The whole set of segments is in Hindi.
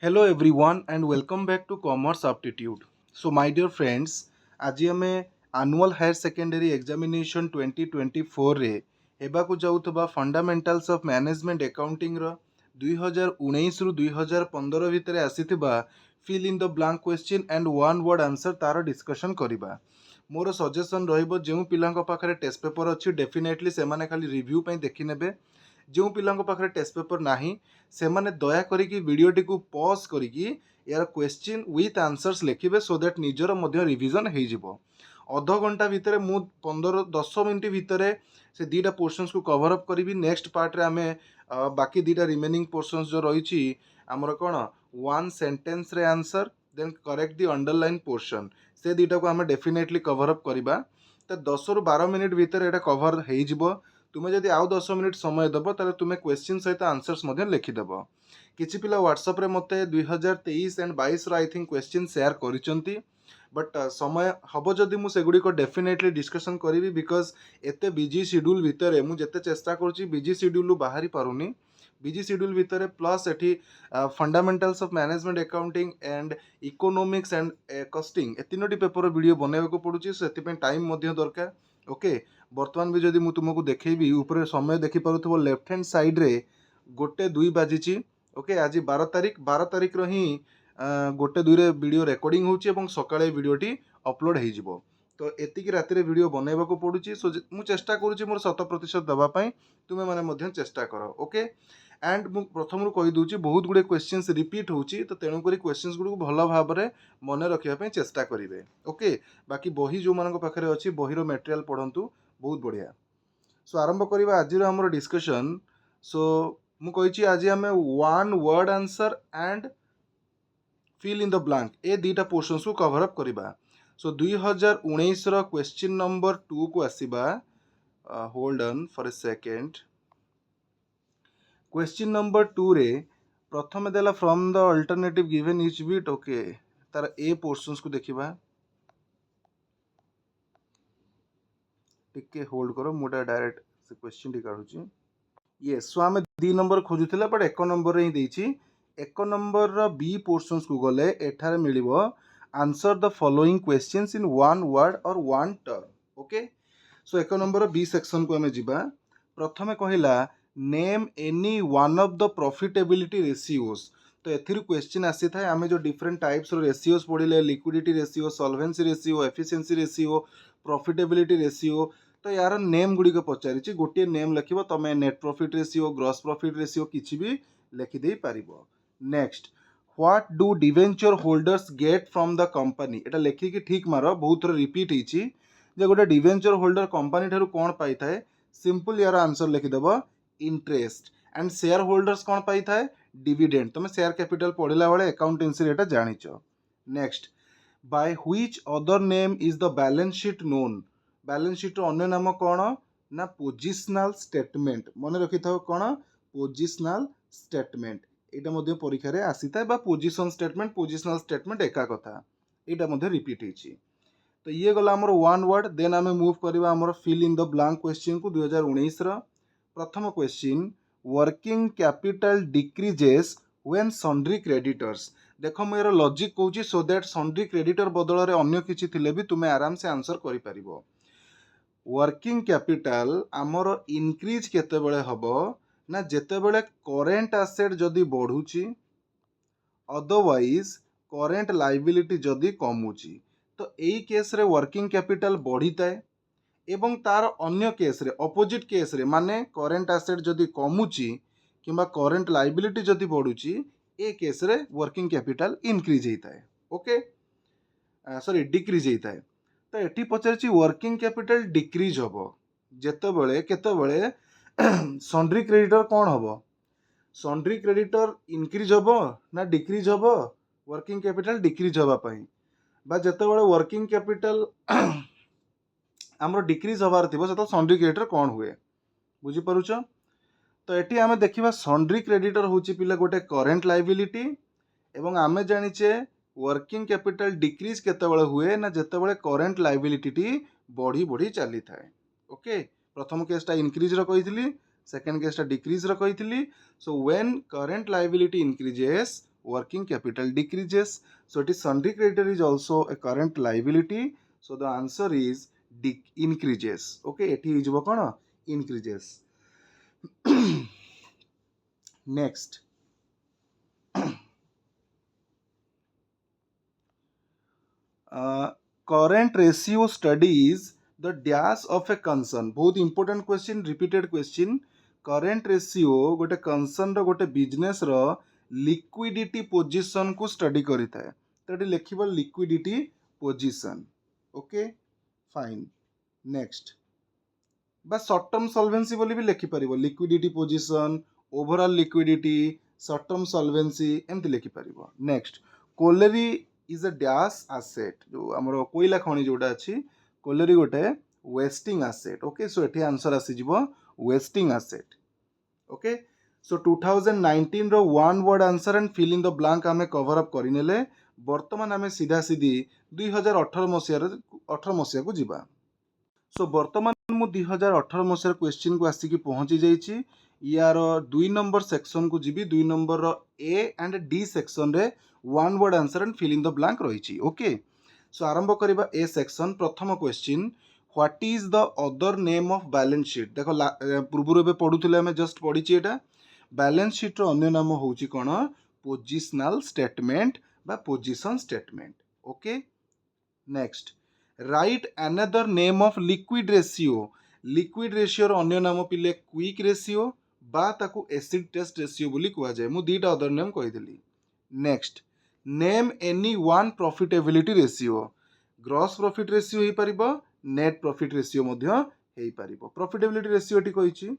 Hello everyone and welcome back to Commerce Aptitude. So my dear friends, आज आमे annual higher secondary examination 2024 रे हेबाकु जाउथबा फंडामेंटल्स ऑफ मैनेजमेंट अकाउंटिंग रो 2019 रु 2015 भितर आसीथिबा fill in the blank question and one word answer तार डिस्कशन करिबा। मोर सजेशन रहिबो जेउ पिलांक पाखरे टेस्ट पेपर अछि डेफिनेटली से माने खाली रिव्यू पई देखि नेबे। जो पिलांक पाखरे टेस्ट पेपर नाही से माने दया करिकी वीडियोटी को पॉज करिकी यार क्वेश्चन विथ आंसर्स लिखिबे सो दैट निजर मध्य रिवीजन हो जिवो। अध घंटा भितर मु 15-10 मिनिट भितर से दीटा पोर्शंस को कवर अप करी। नेक्स्ट पार्ट रे आमे बाकी दीटा रिमेनिंग पोर्शंस जो रही आमर कौन वन सेंटेंस रे answer then correct the underline portion से दीटा को आमे डेफिनेटली कवर अप करबा। तो 10 रु 12 मिनिट भितर एटा कवर हो जिवो। तुम्हें जदि आउ 10 मिनिट समय देव ताले तुम्हें क्वेश्चन सहित आंसर्स लिखिदेव। किसी पिला व्हाट्सएप रे मते 2023 and 22 I think question share करिसंती बट समय हबो जदि मु सेगुडी को डेफिनेटली डिस्कशन करी बिकॉज एते बिजी शेड्यूल भितर मु जेते चेष्टा करूची बिजी शेड्यूल बाहरी पारुनी। बिजी शेड्यूल भितर प्लस एठी fundamentals of management accounting and economics and costing ए तीनोटी पेपर वीडियो बनवाक पड़ुची सो एति टाइम दरकार। ओके बर्तमान भी जदि मु तुमको देखी ऊपर समय देखि पारुथबो लेफ्ट हैंड साइड रे 1:02 बाजिची। ओके आज 12 तारिख रही 1:02 रे वीडियो रिकॉर्डिंग होची एवं सकाळे वीडियोटी अपलोड हो जिवो। तो एतिकी राति रे वीडियो बनवाक पड़ुची सो मु चेष्टा करूची मोर 100% दबा पई तुमे माने मध्य चेष्टा करो। ओके एंड मु प्रथम रु कहि दूची बहुत गुडे क्वेश्चंस रिपीट होची तो तेणु करी क्वेश्चंस गुडू भल भाव रे मन रखिया पई चेष्टा करिवे। ओके बाकी बही जो मानक पाखरे अछि बहीरो मटेरियल पढंतु बहुत बढ़िया। सो आरंभ करवा आज आम डिस्कशन। सो मु कही आज आम one word answer and fill in the blank ए दीटा पोर्शंस को कवर अप करवा। सो 2019 रो क्वेश्चन नंबर 2 को आसीबा। Hold on for a second. Question number 2 रे प्रथम देला from the alternative given each bit. Okay तार ए पोर्शंस को देखिबा। टिके होल्ड करो मुटा डायरेक्ट से क्वेश्चन टी काढुची। ये सो आम 2 नंबर खोजुथिला बट 1 नंबर रे ही देइची। 1 नंबर रो बी पोर्शंस को गले एठारे मिलिबो answer the following questions in one word और one term. Okay so 1 number B section को आमे जिबा। प्रथमे कहिला name any one of the profitability ratios. तो एथिरु क्वेश्चन आसी थाए आमे जो डिफरेंट टाइप्स रो रेशियोज पढिले liquidity ratio solvency ratio efficiency ratio profitability ratio. तो यार नेम गुड़ी को पचारि गोटे नेम लिख तुम net profit ratio gross profit ratio किसी भी लिखिदे पारिबो। Next what do debenture holders get from the company एटा लिखिकी ठीक मार बहुत थोड़ा रिपीट होती जे गोटे डिवेंचर होल्डर कंपनी ठारू कौन पाई थाए सिंपल यार आंसर लिखिदेव इंटरेस्ट एंड शेयर होल्डर्स कौन पाई थाए डिविडेंड। तुम शेयर कैपिटल पढ़ला बेले अकाउंटेंसी एटा जानिच। Next by which other name is the balance sheet known. Balance sheet अन्य नाम कौन ना पोजिशनल स्टेटमेंट। मन रखि था कौन पोजिशनल स्टेटमेंट एटा मध्य परीक्षा रे आसी था पोजिशन स्टेटमेंट पोजिशनल स्टेटमेंट एका कथा एटा मध्य रिपीट होची। तो ये गला हमर वन वर्ड। देन आमे मूव करबा हमर fill in the blank question को 2019 रो प्रथम question working capital decreases when sundry creditors. देख मोर लॉजिक कहूची सो दैट सन्ड्री क्रेडिटर बदल रे अन्य किछि थिले भी तुमे आराम से आंसर करि परिबो। वर्किंग कैपिटल आमर इनक्रीज केतेबेले हबो ना जेतेबेले करेंट एसेट जदि बढ़ुची अदरवाइज करेंट लायबिलिटी जदि कमुची। तो एई केस रे वर्किंग कैपिटल बढ़िताए एवं तार अन्य केस रे अपोजिट केस रे माने करेंट एसेट जदि कमुची किंबा करेंट लायबिलिटी जदि बढ़ुची ए केस रे वर्किंग कैपिटल इनक्रीज होताए। ओके सॉरी डिक्रीज होताए। तो एटी पचारछि वर्किंग कैपिटल डिक्रीज हम जेतेबेले केतेबेले सन्ड्री क्रेडिटर कौन हम सन्ड्री क्रेडिटर इनक्रीज हम ना डिक्रीज हम वर्किंग कैपिटल डिक्रीज हवा पई बा जेतेबेले वर्किंग कैपिटल आमर डिक्रीज हबार थिबो सेतो सन्ड्री क्रेडिटर कौन हुए बुझी पारुछ। तो एटी आमे देखिबा सन्ड्री क्रेडिटर होची पिला गोटे करेंट लायबिलिटी एवं आमे जानिचे वर्किंग कैपिटल डिक्रीज केतेबेले हुए ना जेतेबेले करेंट लायबिलिटी टी बढ़ी बढ़ी चली थाए। ओके प्रथम केसटा इनक्रीज रो कहितली सेकंड केसटा डिक्रीज रो कहितली। So when current liability increases working capital decreases. So it is sundry creditor is also a current liability. So the answer is increases. Okay, एठी हिजबो कोन increases. Next, current ratio studies the dash of a concern. बहुत important question, repeated question. current ratio गोटे concern रो गोटे business रो liquidity position को study करी थाए. तो ये लिखिबो liquidity position. Okay, fine. Next, बा शॉर्ट टर्म सॉल्वेंसी बोली भी लिखि परिबो. Liquidity position, overall liquidity, short term solvency एमती लिखि परिबो. Next, colliery is a dash asset. जो हमरो कोइला खଣି जोटा अछि, कोलेरी गोटे वेस्टिंग एसेट. ओके, सो एठी आंसर आसी जिवो वेस्टिंग एसेट. ओके, सो 2019 रो one word answer and fill in the blank आमे कवर अप करिनेले. वर्तमान आमे सीधा सीधी 2018 मसिया को जिबा. सो वर्तमान मु 2018 मसिया क्वेश्चन को आसिकी पहुंची जाइछि. यार 2 नंबर सेक्शन को जीबी. 2 नंबर रो ए एंड डी सेक्शन रे one word answer and fill in the blank रहिछि. ओके, सो आरंभ करिबा ए सेक्शन. प्रथम question, what is the other name of balance sheet. देखो पूर्व एबे पढुथिले हमें जस्ट पढिछि एटा. बैलेंस शीट रो अन्य नाम होउछि कोन? पोजिशनल स्टेटमेंट बा position statement. Okay, next, write another name of liquid ratio. Liquid ratio रो अन्य नाम पिले क्विक रेशियो बा ताकू एसिड टेस्ट रेशियो बोली कुआ जाय. मु दीटा अदर नेम कहि देली. Next, name any one profitability ratio. Gross profit ratio हे परिबो, नेट प्रॉफिट रेशियो मध्य हे परिबो. प्रॉफिटेबिलिटी रेशियो टी कहिछि.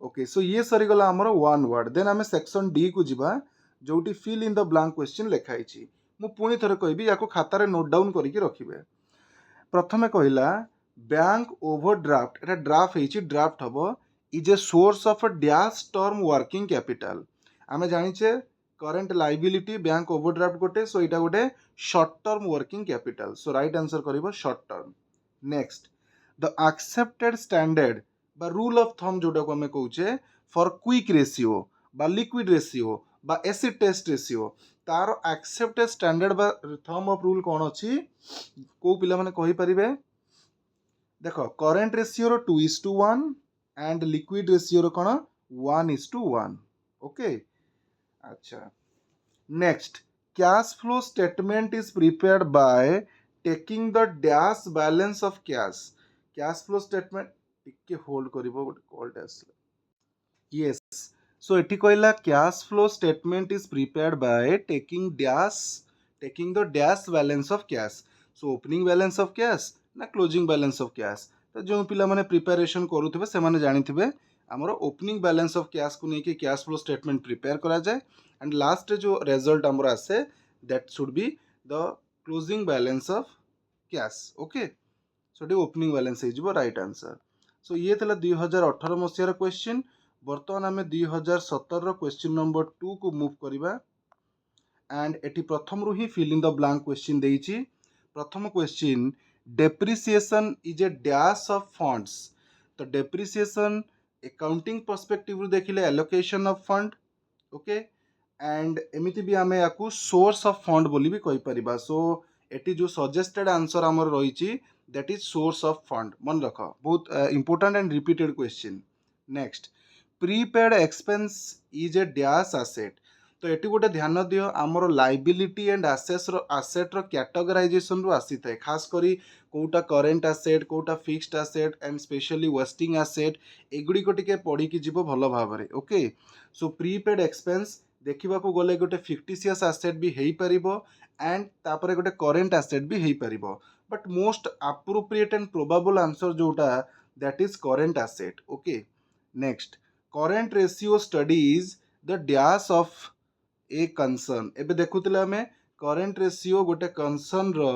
ओके, सो ये सरी गला हमर वन वर्ड. देन हमें सेक्शन डी को जिबा जोटी fill in the blank question लिखाइछि. मु पुनी थरे कहबी याको खाता रे नोट डाउन करिकि रखिबे. प्रथमे कहला बैंक ओवरड्राफ्ट. एटा ड्राफ्ट हेछि, ड्राफ्ट हबो is a source of a dash term working capital. आमे जानिछे करंट लायबिलिटी बैंक ओवरड्राफ्ट गोटे. सो इटा गोटे शॉर्ट टर्म वर्किंग कैपिटल. सो राइट आंसर करिबो short term. Next, the accepted standard बा रूल ऑफ थंब जोटा को हमें कहूचे फॉर क्विक रेशियो बा लिक्विड रेशियो बा एसिड टेस्ट रेशियो, तार एक्सेप्टेड स्टैंडर्ड बा थंब ऑफ रूल कौन अच्छी को पिला माने कहि परिबे. देखो करेंट रेशियो रो 2:1 एंड लिक्विड रेशियो रो कोन 1:1. ओके, अच्छा. Next, cash flow statement is prepared by taking the dash balance of cash. Cash flow statement टिके होल्ड करिवो, कॉल डैश. यस, सो एठी कहला cash flow statement is prepared by taking the dash balance of cash. So opening balance of cash ना क्लोजिंग बैलेंस ऑफ कैश. तो जो पिला माने प्रिपरेशन करूथिबे से माने जानिथिबे हमर ओपनिंग बैलेंस ऑफ कैश को नेकी कैश फ्लो स्टेटमेंट प्रिपेयर करा जाए एंड लास्ट जो रिजल्ट हमर आसे that should be the closing balance of cash. Okay, so the opening balance हे जिवो राइट आंसर. सो ये थला 2018 मसिया रो क्वेश्चन. वर्तमान आम 2017 क्वेश्चन नंबर 2 को मूव करिबा एंड एटी प्रथम रु ही fill in the blank question देइछि. प्रथम क्वेश्चन, depreciation is a dash of funds. तो डेप्रिसिएशन अकाउंटिंग पर्सपेक्टिव रु देखिले allocation of fund. Okay, and एमिति भी आमे याकू सोर्स ऑफ फंड बोली भी कहि परिबा. सो एटी जो सजेस्टेड आंसर हमर रहिछि that is source of fund. मन रख, बहुत important and repeated question. Next, prepaid expense is a dash asset. तो ये गोटे ध्यान दियो आमर लाइबिलिटी एंड आसेट रो कैटेगराइजेशन रु आसी थाए. खास करी कोटा करेंट एसेट, कोटा fixed asset and specially wasting asset एगुडी को टिके पढ़ी की जीवो भलो भाबरे. ओके, सो प्रीपेड एक्सपेंस देखिबा को गले गोटे फिक्टिशियस एसेट भी हेई परिबो एंड तापरे गोटे करेंट एसेट भी हेई परिबो. But most appropriate and probable answer जोटा that is current asset. Okay, next, current ratio studies the dash of a concern. एबे देखुतले हमें करेंट रेशियो गोटे कंसर्न रो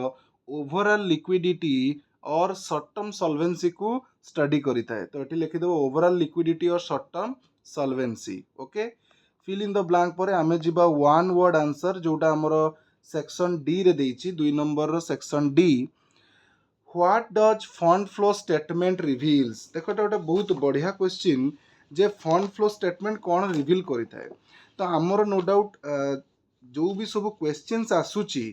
ओवरऑल लिक्विडिटी और शॉर्ट टर्म सॉल्वेंसी को स्टडी करी थाए. तो एटी लिखि देबो ओवरऑल लिक्विडिटी और short term solvency. Okay, fill in the blank पर आमे जिबा वन वर्ड आंसर जोटा हमरो सेक्शन डी रे देइछि. 2 नंबर रो section D, what does fund flow statement reveals. देखो एटा गोटे बहुत बढ़िया क्वेश्चन जे फंड फ्लो स्टेटमेंट कौन रिवील करि थाए. तो आमर नो डाउट जो भी सब क्वेश्चंस आसुची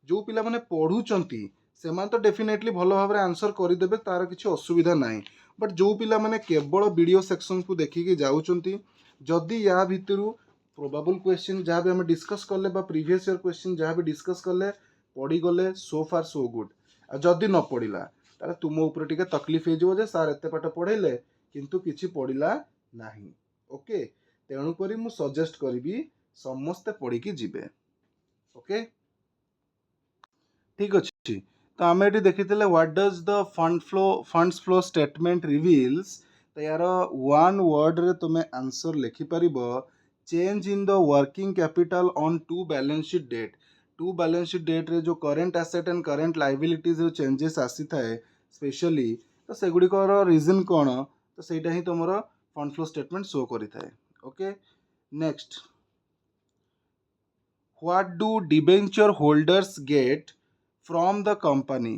जो पिला माने पढ़ुचंती सेमान तो डेफिनेटली भल भाव में आंसर करदेवे तार किसी असुविधा नहीं बट जो पिला माने केवल वीडियो सेक्शन को देखिकी जाउचंती जदि या भितरु प्रोबेबल क्वेश्चन जहाँ भी हमें डिस्कस कले प्रीवियस ईयर क्वेश्चन जहाँ भी डिस्कस कले पढ़ी गले सो फार सो गुड आ जदि न पढ़ला ताले तुम ऊपर टिके तकलीफ हो जे सार एते पाठ पढ़ेले किंतु किछि पढ़ला नाही ओके तेणु करी मु सजेस्ट करी समस्ते पढ़ी जिबे ओके ठीक अच्छे तो आम ये देखी what does the funds flow statement reveals तो यार वन वर्ड रे तुम्हें आंसर लिखिपर change in the working capital on to balance sheet date रे जो current asset and current liabilities changes आसी थाए स्पेशली तो सेगुड़िकर रिजन कौन तो सहीटा ही तुम फंड फ्लो स्टेटमेंट शो करि थाए okay next what do debenture holders get from the company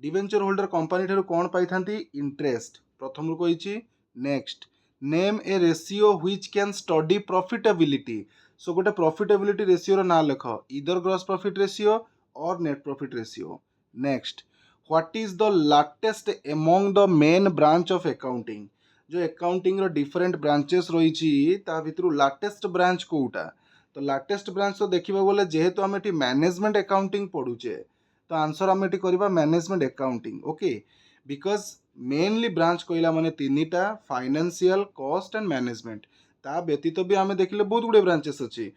debenture holder company ठारू कौन पाई थांती इंटरेस्ट प्रथम कही next name a ratio which can study profitability so गोटे प्रॉफिटेबिलिटी रेशियो ना लेख इधर ग्रॉस प्रॉफिट रेशियो और net profit ratio next what is the latest among the main branch of accounting जो अकाउंटिंग रो डिफरेंट ब्रांचेस रही ता भितर लाटेस्ट ब्रांच कोटा तो लाटेस्ट ब्रांच तो देखा बोले जेहेतु आम ये मैनेजमेंट अकाउंटिंग पढ़ुचे तो आंसर आम ये करवा management accounting okay because mainly branch कहला माने तीन टा फाइनेंशियल कॉस्ट एंड मैनेजमेंट ता व्यतीत भी आम देखिले बहुत गुड़े ब्रांचेस अच्छी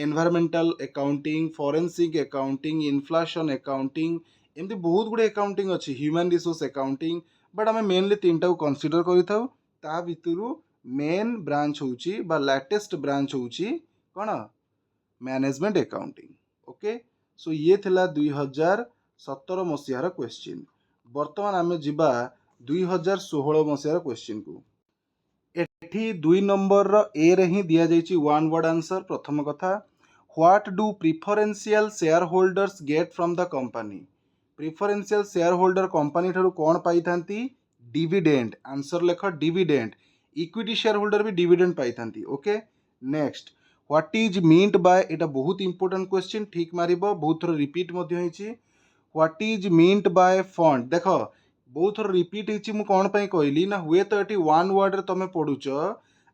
environmental accounting forensic accounting inflation accounting एमती बहुत गुड़े अकाउंटिंग अच्छी ह्यूमन रिसोर्स अकाउंटिंग बट आम मेनली तीन टा कनसीडर करूँ मेन ब्रांच होची बा लेटेस्ट ब्रांच होची कौन मैनेजमेंट अकाउंटिंग ओके सो ये थिला 2017 मसीहार क्वेश्चन बर्तमान आम जिबा 2016 मसीहार क्वेश्चन को एठी 2 नंबर ए रे ही दिया जाइछि वन वर्ड आंसर प्रथम कथा what do preferential shareholders get from the company preferential shareholder company ठारू कौन पाई थांती डिविडेंड आंसर लेख डिविडेंड इक्विटी शेयर होल्डर भी डिविडेंड पाई थांती okay next what is meant by एटा बहुत इंपोर्टेंट क्वेश्चन ठीक मारिबो बहुत थोर रिपीट मध्य होईछि what is meant by fund देख बहुत थोर रिपीट होईछि मु कोन पई कहली ना हुए तो एटी वन वर्ड रे तमे पढुछ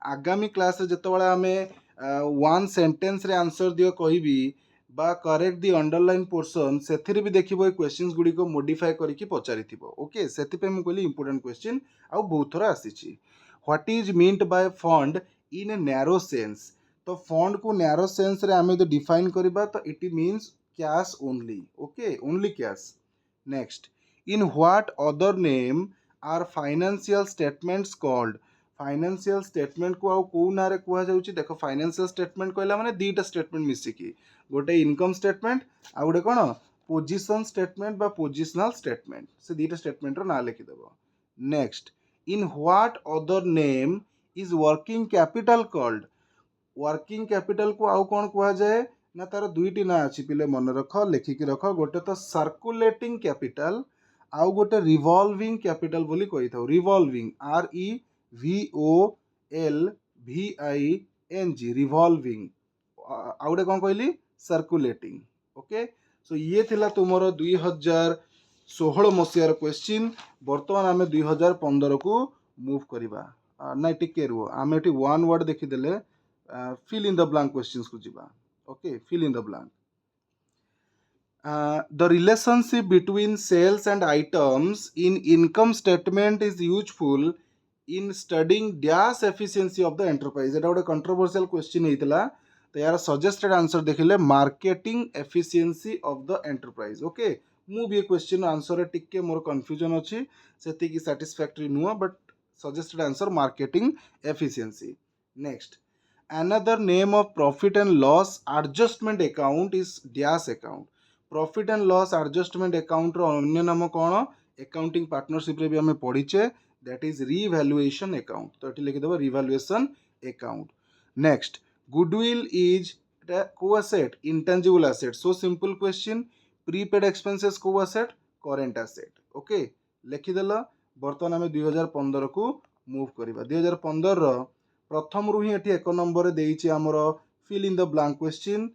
आगामी क्लास रे जतबेले आमे वन सेंटेंस रे आंसर दियो कहबी बा करेक्ट दी अंडरलाइन पोर्शन सेथिरे भी देखिबो ए क्वेश्चंस गुडी को मॉडिफाई करिकि पचारिथिबो ओके सेति पे मु कहली इंपोर्टेंट क्वेश्चन आ बहुत थोर आसीछि what is meant by fund in a narrow sense तो फंड को नैरो सेंस रे आमे जो डिफाइन करबा तो it means cash only okay only cash next in what other name are financial statements called financial statement को आउ को ना रे कुआ जाउची देखो फाइनेंशियल स्टेटमेंट कहला माने दीटा स्टेटमेंट मिसिकी गोटे इनकम स्टेटमेंट आ गोटे कोन पोजीशन स्टेटमेंट बा पोजिशनल स्टेटमेंट से दीटा स्टेटमेंट रो ना लिखि देबो next in what other name is working capital called working capital को आउ कौन कह जाए ना तार दुईटी ना अच्छी पिले मन रख लिखिकी रख गोटे तो सर्कुलेटिंग कैपिटल आउ गोटे रिवॉल्विंग कैपिटल बोली कही था रिवॉल्विंग REVOLVING रिवॉल्विंग आउ गोटे कौन कहली सर्कुलेटिंग ओके सो ये थिला तुमर 2016 मसीहार क्वेश्चन बर्तमान आम 2015 को मूव करवा ना टिके रुह आम ये वन वर्ड देखीदे fill in the blank questions को जिबा okay fill in the blank the relationship between sales and items in income statement is useful in studying dash efficiency of the enterprise एटा गोटे controversial question हेतला तो यार सजेस्टेड आंसर देखिले marketing efficiency of the enterprise okay मु भी क्वेश्चन आंसर टिके मोर कंफ्यूजन अछि सेति की सैटिस्फैक्टरी नुआ but suggested answer marketing efficiency next another name of profit and loss adjustment account is dash account profit and loss adjustment account रो अन्य नाम कौन accounting partnership रे भी हमें पढ़ीचे that is revaluation account तो एठी लिखि देबो revaluation account next goodwill is co asset intangible asset so simple question prepaid expenses co asset current asset okay लिखि देला बर्तमान हमें 2015 को मूव करबा 2015 रो प्रथम रु ही एक नंबर देइछि हमरो fill in the blank question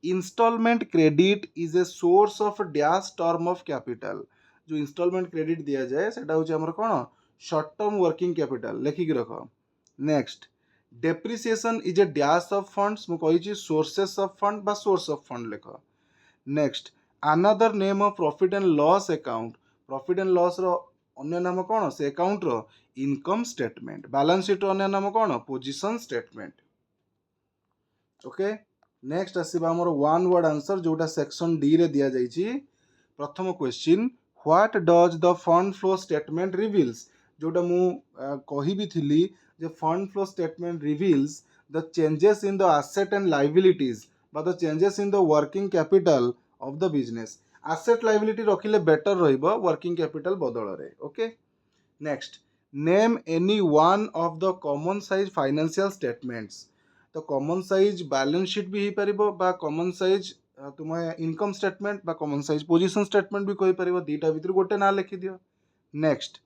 instalment credit is a source of dash term of capital. जो इंस्टॉलमेंट क्रेडिट दिया जाए सेटा होची हमर कोन शॉर्ट टर्म वर्किंग कैपिटल लेखिक रख। Next depreciation is a dash of funds मु कहिची सोर्सेस ऑफ फंड बा सोर्स ऑफ फंड लेख। Next another name of profit and loss account. Profit and loss रो अन्य नाम कोन से अकाउंट रो इनकम स्टेटमेंट। बैलेंस शीट रो अन्य नाम कोन पोजीशन स्टेटमेंट। ओके नेक्स्ट आसीबा हमर वन वर्ड आंसर जोटा सेक्शन डी रे दिया जाइछि। प्रथम question what does the fund flow statement reveals. जोटा मु कहि भी थिली जे fund flow statement reveals the changes in the asset and liabilities बा the changes in the working capital of the business. Asset liability रखिले बेटर रहिबो वर्किंग कैपिटल बदल रे। Okay next name any one of the common size financial statements. तो कॉमन साइज बैलेंस शीट भी हो पारिबो बा कॉमन साइज तुम इनकम स्टेटमेंट बा कॉमन साइज पोजीशन स्टेटमेंट भी कहि पारिबो। दीटा भितर गोटे ना लिखि दियो। Next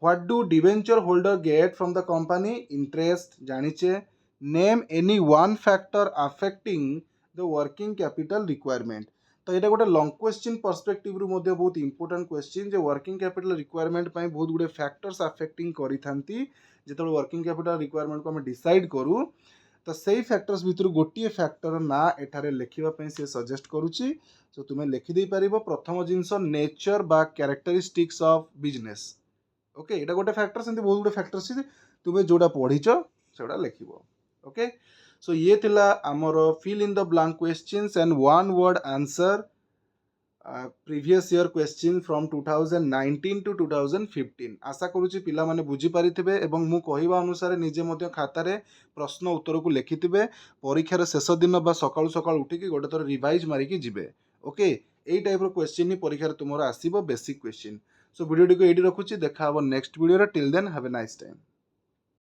what do debenture holder get from the company interest जानिचे। Name any one factor affecting the working capital requirement. तो यहाँ गोटे लॉन्ग क्वेश्चन पर्सपेक्टिव रु मध्य बहुत इंपोर्टेंट क्वेश्चन जो वर्किंग कैपिटल रिक्वायरमेंट पाई बहुत गुडे फैक्टर्स अफेक्टिंग करि थांती जेतबे वर्किंग कैपिटल रिक्वायरमेंट को हम डिसाइड करू। तो सही फैक्टर्स भितर गोटे फैक्टर ना एठारे लिखिबा से सजेस्ट करुच्ची। सो तुम्हें लिखिदे पारिबो प्रथम जिनस नेचर बा कैरेक्टरिस्टिक्स ऑफ बिजनेस। ओके एटा गोटे फैक्टर सेंती बहुत गुडे फैक्टर्स तुम्हें जोड़ा पढ़ीच सेटा लिखिबो। ओके सो ये थिला हमर fill in the blank questions and one word answer previous year question from 2019 to 2015। आशा करुच्ची पिला माने बुझी पारिथिबे एवं मु कहिबा अनुसार निजे मध्य खातारे प्रश्न उत्तर को लिखिथिबे। परीक्षार शेष दिन बा सकाळु सकाळु उठिकी गोटे थर रिवाइज मारिकी जिबे। ओके एई टाइप रो क्वेश्चन ही परीक्षार तुमरो आसीबो बेसिक क्वेश्चन। सो वीडियो को एडी रखुची देखा हबो नेक्स्ट वीडियो रे। Till then have a nice time.